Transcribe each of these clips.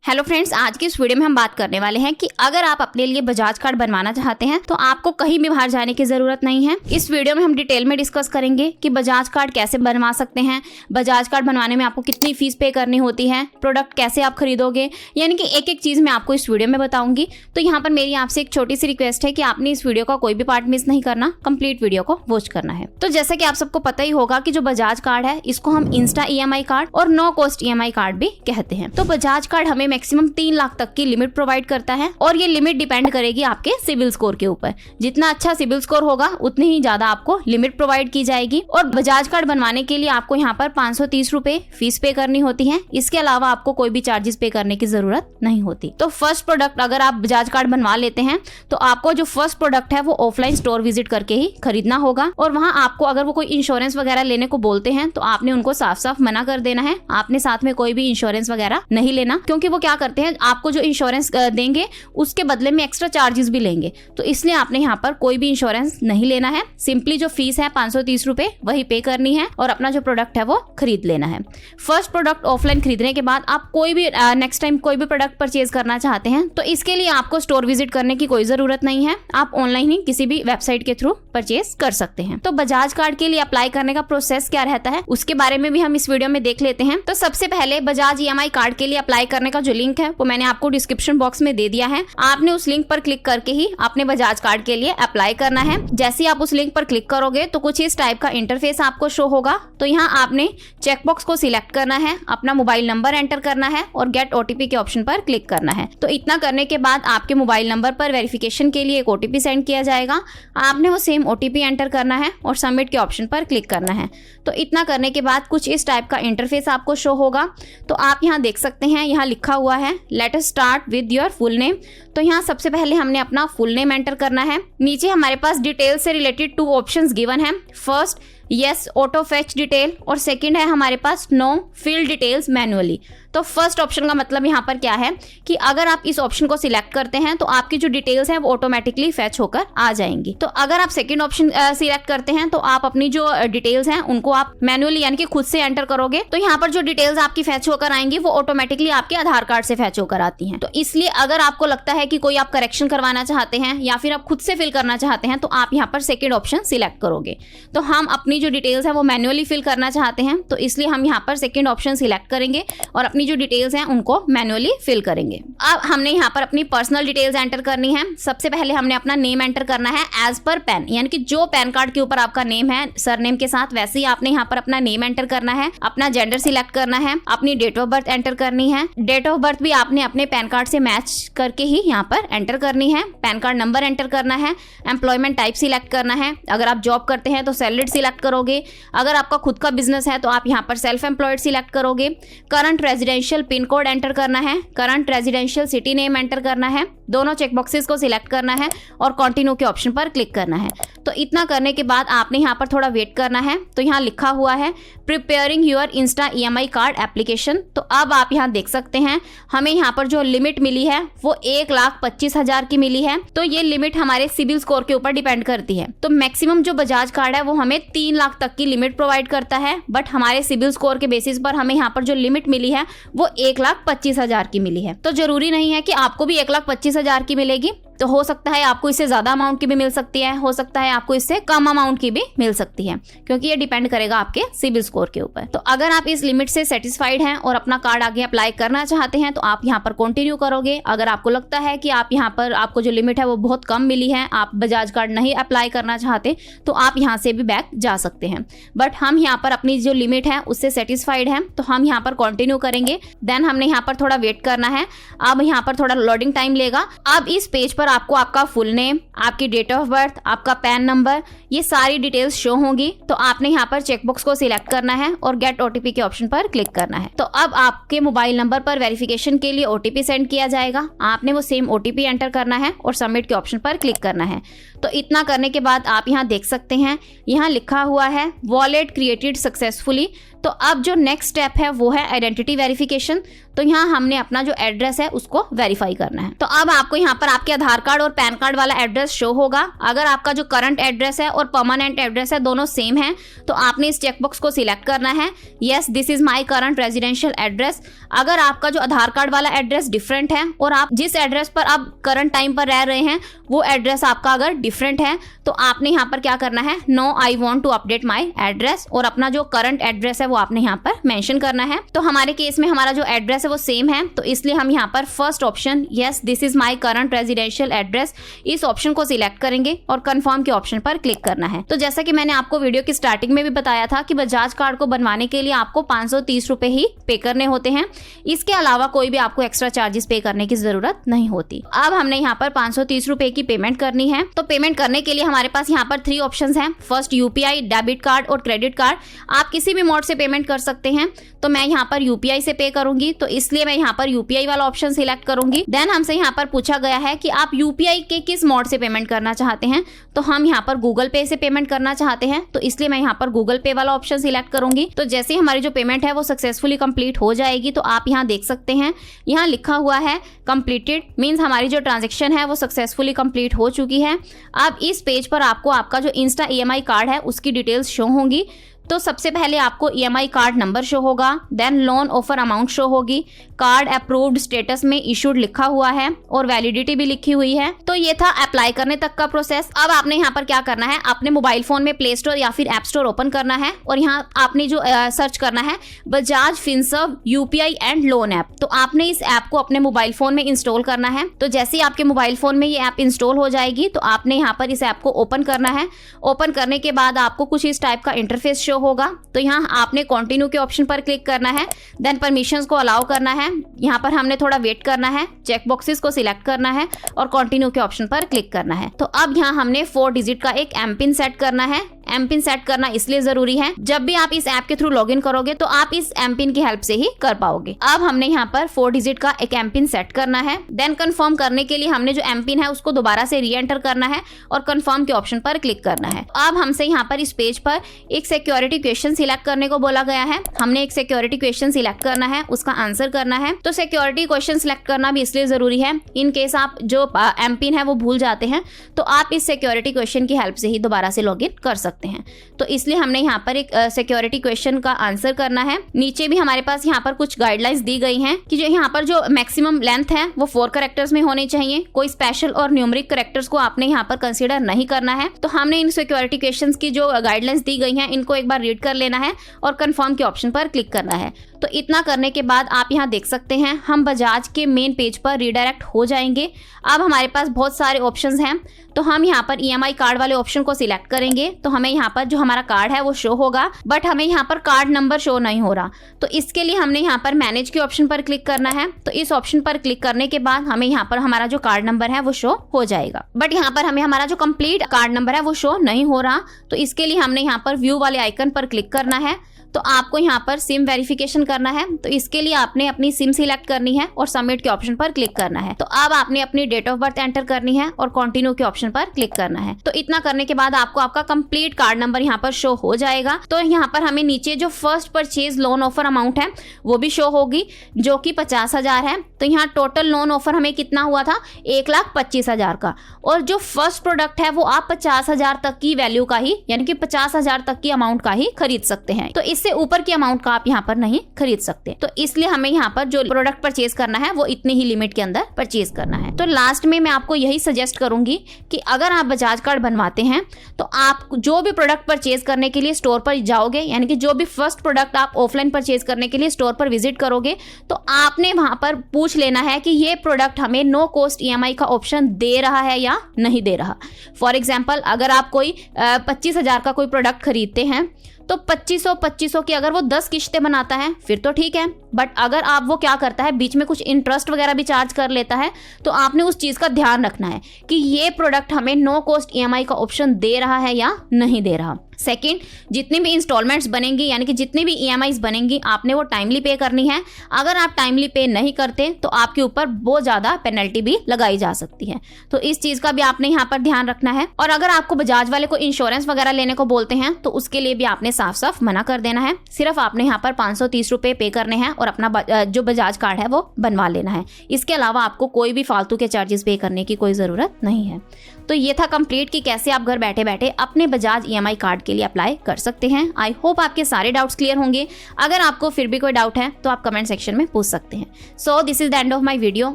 Hello friends, आज की इस वीडियो में हम बात करने वाले हैं कि अगर आप अपने लिए बजाज कार्ड बनवाना चाहते हैं तो आपको कहीं भी बाहर जाने की जरूरत नहीं है। इस वीडियो में हम डिटेल में डिस्कस करेंगे कि बजाज कार्ड कैसे बनवा सकते हैं, बजाज कार्ड बनवाने में आपको कितनी फीस पे करनी होती है, प्रोडक्ट कैसे आप खरीदोगे, यानी कि एक एक चीज मैं आपको इस वीडियो में बताऊंगी। तो यहाँ पर मेरी आपसे एक छोटी सी रिक्वेस्ट है कि आपने इस वीडियो का कोई भी पार्ट मिस नहीं करना, कंप्लीट वीडियो को वॉच करना है। तो जैसा कि आप सबको पता ही होगा कि जो बजाज कार्ड है इसको हम इंस्टा EMI कार्ड और नो कॉस्ट EMI कार्ड भी कहते हैं। तो बजाज कार्ड हमें मैक्सिमम 3 लाख तक की लिमिट प्रोवाइड करता है और ये लिमिट डिपेंड करेगी आपके सिविल स्कोर के ऊपर। जितना अच्छा सिविल स्कोर होगा उतनी ही ज्यादा आपको लिमिट प्रोवाइड की जाएगी। और बजाज कार्ड बनवाने के लिए आपको यहाँ पर 530 रुपए फीस पे करनी होती है। इसके अलावा आपको कोई भी चार्जेस पे करने की जरूरत नहीं होती। तो फर्स्ट प्रोडक्ट अगर आप बजाज कार्ड बनवा लेते हैं तो आपको जो फर्स्ट प्रोडक्ट है वो ऑफलाइन स्टोर विजिट करके ही खरीदना होगा। और वहाँ आपको अगर वो कोई इंश्योरेंस वगैरह लेने को बोलते हैं तो आपने उनको साफ साफ मना कर देना है। आपने साथ में कोई भी इंश्योरेंस वगैरह नहीं लेना, क्योंकि वो क्या करते हैं आपको जो इंश्योरेंस देंगे उसके बदले में एक्स्ट्रा चार्जेस भी लेंगे। तो इसलिए आपने यहाँ पर कोई भी इंश्योरेंस नहीं लेना है। सिंपली जो फीस है 530 रुपए वही पे करनी है और अपना जो प्रोडक्ट है वो खरीद लेना है। फर्स्ट प्रोडक्ट ऑफलाइन खरीदने के बाद आप कोई भी नेक्स्ट टाइम कोई भी प्रोडक्ट परचेज करना चाहते हैं तो इसके लिए आपको स्टोर विजिट करने की कोई जरूरत नहीं है। आप ऑनलाइन ही किसी भी वेबसाइट के थ्रू परचेज कर सकते हैं। तो बजाज कार्ड के लिए अप्लाई करने का प्रोसेस क्या रहता है उसके बारे में भी हम इस वीडियो में देख लेते हैं। तो सबसे पहले बजाज EMI कार्ड के लिए अप्लाई करने का जो लिंक है वो मैंने आपको डिस्क्रिप्शन बॉक्स में दे दिया है। आपने उस लिंक पर क्लिक करके ही अपने बजाज कार्ड के लिए अप्लाई करना है। जैसे ही आप उस लिंक पर क्लिक करोगे तो कुछ इस टाइप का इंटरफेस आपको शो होगा। तो यहाँ आपने चेकबॉक्स को सिलेक्ट करना है, अपना मोबाइल नंबर एंटर करना है और गेट OTP के ऑप्शन पर क्लिक करना है। तो इतना करने के बाद आपके मोबाइल नंबर पर वेरिफिकेशन के लिए एक OTP सेंड किया जाएगा। आपने वो सेम OTP एंटर करना है और सबमिट के ऑप्शन पर क्लिक करना है। तो इतना करने के बाद कुछ इस टाइप का इंटरफेस आपको शो होगा। तो आप यहाँ देख सकते हैं, यहाँ लिखा हुआ है let us start with your full name. तो यहाँ सबसे पहले हमने अपना फुल नेम एंटर करना है। नीचे हमारे पास डिटेल से रिलेटेड 2 ऑप्शंस गिवन है। First yes auto fetch detail और सेकंड है हमारे पास नो फिल डिटेल्स मैनुअली। तो फर्स्ट ऑप्शन का मतलब यहाँ पर क्या है कि अगर आप इस ऑप्शन को सिलेक्ट करते हैं तो आपकी जो डिटेल्स हैं वो ऑटोमेटिकली फेच होकर आ जाएंगी। तो अगर आप सेकंड ऑप्शन सिलेक्ट करते हैं तो आप अपनी जो डिटेल्स हैं उनको आप मैनुअली यानी कि खुद से एंटर करोगे। तो यहाँ पर जो डिटेल्स आपकी फेच होकर आएंगी वो ऑटोमेटिकली आपके आधार कार्ड से फेच होकर आती हैं। तो इसलिए अगर आपको लगता है कि कोई आप करेक्शन करवाना चाहते हैं या फिर आप खुद से फिल करना चाहते हैं तो आप यहाँ पर सेकेंड ऑप्शन सिलेक्ट करोगे। तो हम अपनी जो डिटेल्स है वो मैनुअली फिल करना चाहते हैं तो इसलिए हम यहाँ पर सेकंड ऑप्शन सिलेक्ट करेंगे और अपनी जो डिटेल्स हैं उनको मैनुअली फिल करेंगे। अब हमने यहाँ पर अपनी पर्सनल डिटेल्स एंटर करनी है। सबसे पहले हमने अपना नेम एंटर करना है एज पर पैन, यानी कि जो पैन कार्ड के ऊपर आपका नेम है सरनेम के साथ वैसे ही आपने यहाँ पर अपना नेम एंटर करना है। अपना जेंडर सिलेक्ट करना है, अपनी डेट ऑफ बर्थ एंटर करनी है। डेट ऑफ बर्थ भी आपने अपने पैन कार्ड से मैच करके ही यहाँ पर एंटर करनी है। पैन कार्ड नंबर एंटर करना है। एम्प्लॉयमेंट टाइप सिलेक्ट करना है। अगर आप जॉब करते हैं तो सैलरीड सिलेक्ट करोगे। अगर आपका खुद का बिजनेस है तो आप यहाँ पर सेल्फ एम्प्लॉयड सिलेक्ट करोगे। Current residential pin code enter करना है। Current residential city name enter करना है। दोनों चेकबॉक्सेस को सिलेक्ट करना है और कंटिन्यू के ऑप्शन पर क्लिक करना है। तो इतना करने के बाद आपने यहाँ पर थोड़ा वेट करना है। तो यहाँ लिखा हुआ है preparing your Insta EMI card application. तो अब आप यहाँ देख सकते हैं हमें यहाँ पर जो लिमिट मिली है वो 1,25,000 की मिली है। तो ये लिमिट हमारे सिविल स्कोर के ऊपर डिपेंड करती है। तो मैक्सिमम जो बजाज कार्ड है वो हमें 3 लाख तक की लिमिट प्रोवाइड करता है, बट हमारे सिविल स्कोर के बेसिस पर हमें यहाँ पर जो लिमिट मिली है वो 1,25,000 की मिली है। तो जरूरी नहीं है कि आपको भी 1,25,000 की मिलेगी। तो हो सकता है आपको इससे ज्यादा अमाउंट की भी मिल सकती है, हो सकता है आपको इससे कम अमाउंट की भी मिल सकती है, क्योंकि ये डिपेंड करेगा आपके सिविल स्कोर के ऊपर। तो अगर आप इस लिमिट से सेटिस्फाइड हैं और अपना कार्ड आगे अप्लाई करना चाहते हैं तो आप यहाँ पर कंटिन्यू करोगे। अगर आपको लगता है कि आप यहाँ पर आपको जो लिमिट है वो बहुत कम मिली है, आप बजाज कार्ड नहीं अप्लाई करना चाहते तो आप यहाँ से भी बैक जा सकते हैं। बट हम यहाँ पर अपनी जो लिमिट है उससे सेटिस्फाइड है तो हम यहाँ पर कंटिन्यू करेंगे। देन हमने यहाँ पर थोड़ा वेट करना है। अब यहाँ पर थोड़ा लोडिंग टाइम लेगा। अब इस पेज पर आपको आपका फुल नेम, आपकी डेट ऑफ बर्थ, आपका पैन नंबर, ये सारी डिटेल्स शो होंगी। तो आपने यहाँ पर चेकबॉक्स को सिलेक्ट करना है और गेट OTP के ऑप्शन पर क्लिक करना है। तो अब आपके मोबाइल नंबर पर वेरिफिकेशन के लिए OTP सेंड किया जाएगा। आपने वो सेम OTP एंटर करना है और सबमिट के ऑप्शन पर क्लिक करना है। तो इतना करने के बाद आप यहाँ देख सकते हैं यहाँ लिखा हुआ है वॉलेट क्रिएटेड सक्सेसफुली। तो अब जो नेक्स्ट स्टेप है वो है आइडेंटिटी वेरिफिकेशन। तो यहाँ हमने अपना जो एड्रेस है उसको वेरीफाई करना है। तो अब आपको यहाँ पर आपके आधार कार्ड और पैन कार्ड वाला एड्रेस शो होगा। अगर आपका जो करंट एड्रेस है और परमानेंट एड्रेस है दोनों सेम है, तो आपने इस चेकबॉक्स को सिलेक्ट करना है, yes this is my current residential address. अगर आपका जो आधार कार्ड वाला एड्रेस डिफरेंट है और आप जिस एड्रेस पर आप करंट टाइम पर रह रहे हैं वो एड्रेस आपका अगर डिफरेंट है तो आपने यहाँ पर क्या करना है, no I want to update my address, और अपना जो करंट एड्रेस है वो आपने यहाँ पर मेंशन करना है। तो हमारे केस में हमारा जो एड्रेस है वो सेम है, तो इसलिए हम यहाँ पर first option yes this is my current residential address इस ऑप्शन को सिलेक्ट करेंगे और कंफर्म के ऑप्शन पर क्लिक करना है। तो जैसा कि मैंने आपको वीडियो की स्टार्टिंग में भी बताया था कि बजाज कार्ड को बनवाने के लिए आपको 530 रुपए ही पे करने होते हैं, इसके अलावा कोई भी आपको एक्स्ट्रा चार्जेस पे करने की जरूरत नहीं होती। अब हमने यहाँ पर 530 रुपए की पेमेंट करनी है। तो पेमेंट करने के लिए हमारे पास यहाँ पर 3 ऑप्शंस हैं, फर्स्ट यूपीआई, डेबिट कार्ड और क्रेडिट कार्ड। आप किसी भी मोड से पेमेंट कर सकते हैं, तो मैं यहाँ पर यूपीआई से पे करूंगी, तो इसलिए मैं यहाँ पर यूपीआई वाला ऑप्शन सिलेक्ट करूंगी। देन हमसे यहाँ पर पूछा गया है कि आप यूपीआई के किस मोड से पेमेंट करना चाहते हैं, तो हम यहाँ पर गूगल पे से पेमेंट करना चाहते हैं, तो इसलिए मैं यहाँ पर गूगल पे वाला ऑप्शन सिलेक्ट करूंगी। तो जैसे ही हमारी जो पेमेंट है वो सक्सेसफुली कंप्लीट हो जाएगी, तो आप यहाँ देख सकते हैं यहाँ लिखा हुआ है कंप्लीटेड, मींस हमारी जो ट्रांजैक्शन है वो सक्सेसफुली कंप्लीट हो चुकी है। अब इस पेज पर आपको आपका जो इंस्टा ईएमआई कार्ड है उसकी डिटेल्स शो होंगी। तो सबसे पहले आपको ईएमआई कार्ड नंबर शो होगा, then loan offer amount show होगी, कार्ड अप्रूव्ड स्टेटस में इशूड लिखा हुआ है और वैलिडिटी भी लिखी हुई है। तो ये था अप्लाई करने तक का प्रोसेस। अब आपने यहाँ पर क्या करना है, अपने मोबाइल फोन में प्ले स्टोर या फिर ऐप स्टोर ओपन करना है और यहाँ आपने जो सर्च करना है Bajaj Finserv UPI and loan app. तो आपने इस ऐप को अपने मोबाइल फोन में इंस्टॉल करना है। तो जैसे ही आपके मोबाइल फोन में ये ऐप इंस्टॉल हो जाएगी तो आपने यहाँ पर इस ऐप को ओपन करना है। ओपन करने के बाद आपको कुछ इस टाइप का इंटरफेस शो होगा। तो यहाँ आपने कंटिन्यू के ऑप्शन पर क्लिक करना है, देन परमिशंस को अलाउ करना है। यहाँ पर हमने थोड़ा वेट करना है, चेक बॉक्सेस को सिलेक्ट करना है और कंटिन्यू के ऑप्शन पर क्लिक करना है। तो अब यहाँ हमने 4 डिजिट का एक एम पिन सेट करना है। एम पिन सेट करना इसलिए जरूरी है, जब भी आप इस ऐप के थ्रू लॉगिन करोगे तो आप इस एम पिन की हेल्प से ही कर पाओगे। अब हमने यहाँ पर 4 डिजिट का एक एम पिन सेट करना है। देन कंफर्म करने के लिए हमने जो एम पिन है उसको दोबारा से री एंटर करना है और कंफर्म के ऑप्शन पर क्लिक करना है। अब हमसे यहाँ पर इस पेज पर एक सिक्योरिटी क्वेश्चन सिलेक्ट करने को बोला गया है। हमने एक सिक्योरिटी क्वेश्चन सिलेक्ट करना है, उसका आंसर करना है। तो सिक्योरिटी क्वेश्चन सिलेक्ट करना भी इसलिए जरूरी है, इन केस आप जो एम पिन है वो भूल जाते हैं तो आप इस सिक्योरिटी क्वेश्चन की हेल्प से ही दोबारा से लॉगिन कर सकते हैं। तो इसलिए हमने यहाँ पर एक सिक्योरिटी क्वेश्चन का आंसर करना है। नीचे भी हमारे पास यहाँ पर कुछ गाइडलाइंस दी गई हैं कि जो यहाँ पर जो मैक्सिमम लेंथ है वो 4 कैरेक्टर्स में होनी चाहिए। कोई स्पेशल और न्यूमेरिक कैरेक्टर्स को आपने यहाँ पर कंसीडर नहीं करना है। तो हमने इन सिक्योरिटी क्वेश्चंस की जो गाइडलाइंस दी गई हैं इनको एक बार रीड कर लेना है और कंफर्म के ऑप्शन पर क्लिक करना है। तो इतना करने के बाद आप यहाँ देख सकते हैं हम बजाज के मेन पेज पर रीडायरेक्ट हो जाएंगे। अब हमारे पास बहुत सारे ऑप्शंस हैं, तो हम यहाँ पर ईएमआई कार्ड वाले ऑप्शन को सिलेक्ट करेंगे। तो हमें यहाँ पर जो हमारा कार्ड है वो शो होगा, बट हमें यहाँ पर कार्ड नंबर शो नहीं हो रहा। तो इसके लिए हमने यहाँ पर मैनेज के ऑप्शन पर क्लिक करना है। तो इस ऑप्शन पर क्लिक करने के बाद हमें यहाँ पर हमारा जो कार्ड नंबर है वो शो हो जाएगा, बट यहाँ पर हमें हमारा जो कंप्लीट कार्ड नंबर है वो शो नहीं हो रहा। तो इसके लिए हमने यहाँ पर व्यू वाले आइकन पर क्लिक करना है। तो आपको यहाँ पर सिम वेरिफिकेशन करना है, तो इसके लिए आपने अपनी सिम सिलेक्ट करनी है और सबमिट के ऑप्शन पर क्लिक करना है। तो अब आपने अपनी डेट ऑफ बर्थ एंटर करनी है और कंटिन्यू के ऑप्शन पर क्लिक करना है। तो इतना करने के बाद आपको आपका कंप्लीट कार्ड नंबर यहाँ पर शो हो जाएगा। तो यहाँ पर हमें नीचे जो first purchase loan offer amount है वो भी शो होगी जो कि 50,000 है। तो यहाँ टोटल लोन ऑफर हमें कितना हुआ था, 1,25,000 का, और जो फर्स्ट प्रोडक्ट है वो आप 50,000 तक की वैल्यू का ही, यानी कि 50,000 तक की अमाउंट का ही खरीद सकते हैं। तो इससे ऊपर की अमाउंट का आप यहाँ पर नहीं खरीद सकते। तो इसलिए हमें यहाँ पर जो प्रोडक्ट परचेज करना है वो इतनी ही लिमिट के अंदर परचेज करना है। तो लास्ट में मैं आपको यही सजेस्ट करूंगी कि अगर आप बजाज कार्ड बनवाते हैं तो आप जो भी प्रोडक्ट परचेज करने के लिए स्टोर पर जाओगे, यानी कि जो भी फर्स्ट प्रोडक्ट आप ऑफलाइन परचेज करने के लिए स्टोर पर विजिट करोगे, तो आपने वहां पर पूछ लेना है कि ये प्रोडक्ट हमें नो कॉस्ट ईएमआई का ऑप्शन दे रहा है या नहीं दे रहा। फॉर एग्जाम्पल, अगर आप कोई 25,000 का कोई प्रोडक्ट खरीदते हैं तो 2500 की अगर वो 10 किश्तें बनाता है फिर तो ठीक है, बट अगर आप वो क्या करता है बीच में कुछ इंटरेस्ट वगैरह भी चार्ज कर लेता है, तो आपने उस चीज़ का ध्यान रखना है कि ये प्रोडक्ट हमें नो कॉस्ट ईएमआई का ऑप्शन दे रहा है या नहीं दे रहा। सेकंड, जितनी भी इंस्टॉलमेंट्स बनेंगी, यानी कि जितनी भी ईएमआईज बनेंगी, आपने वो टाइमली पे करनी है। अगर आप टाइमली पे नहीं करते तो आपके ऊपर बहुत ज़्यादा पेनल्टी भी लगाई जा सकती है। तो इस चीज़ का भी आपने यहाँ पर ध्यान रखना है। और अगर आपको बजाज वाले को इंश्योरेंस वगैरह लेने को बोलते हैं तो उसके लिए भी आपने साफ साफ मना कर देना है। सिर्फ आपने यहाँ पर 530 रुपये पे करने हैं और और अपना जो बजाज कार्ड है वो बनवा लेना है। इसके अलावा आपको कोई भी फालतू के चार्जेस पे करने की कोई ज़रूरत नहीं है। तो ये था कंप्लीट कि कैसे आप घर बैठे बैठे अपने बजाज EMI कार्ड के लिए अप्लाई कर सकते हैं। आई होप आपके सारे डाउट्स क्लियर होंगे। अगर आपको फिर भी कोई डाउट है तो आप कमेंट सेक्शन में पूछ सकते हैं। So this is the end of my video.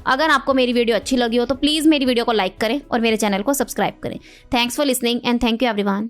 अगर आपको मेरी वीडियो अच्छी लगी हो तो प्लीज़ मेरी वीडियो को लाइक करें और मेरे चैनल को सब्सक्राइब करें। Thanks for listening and thank you everyone.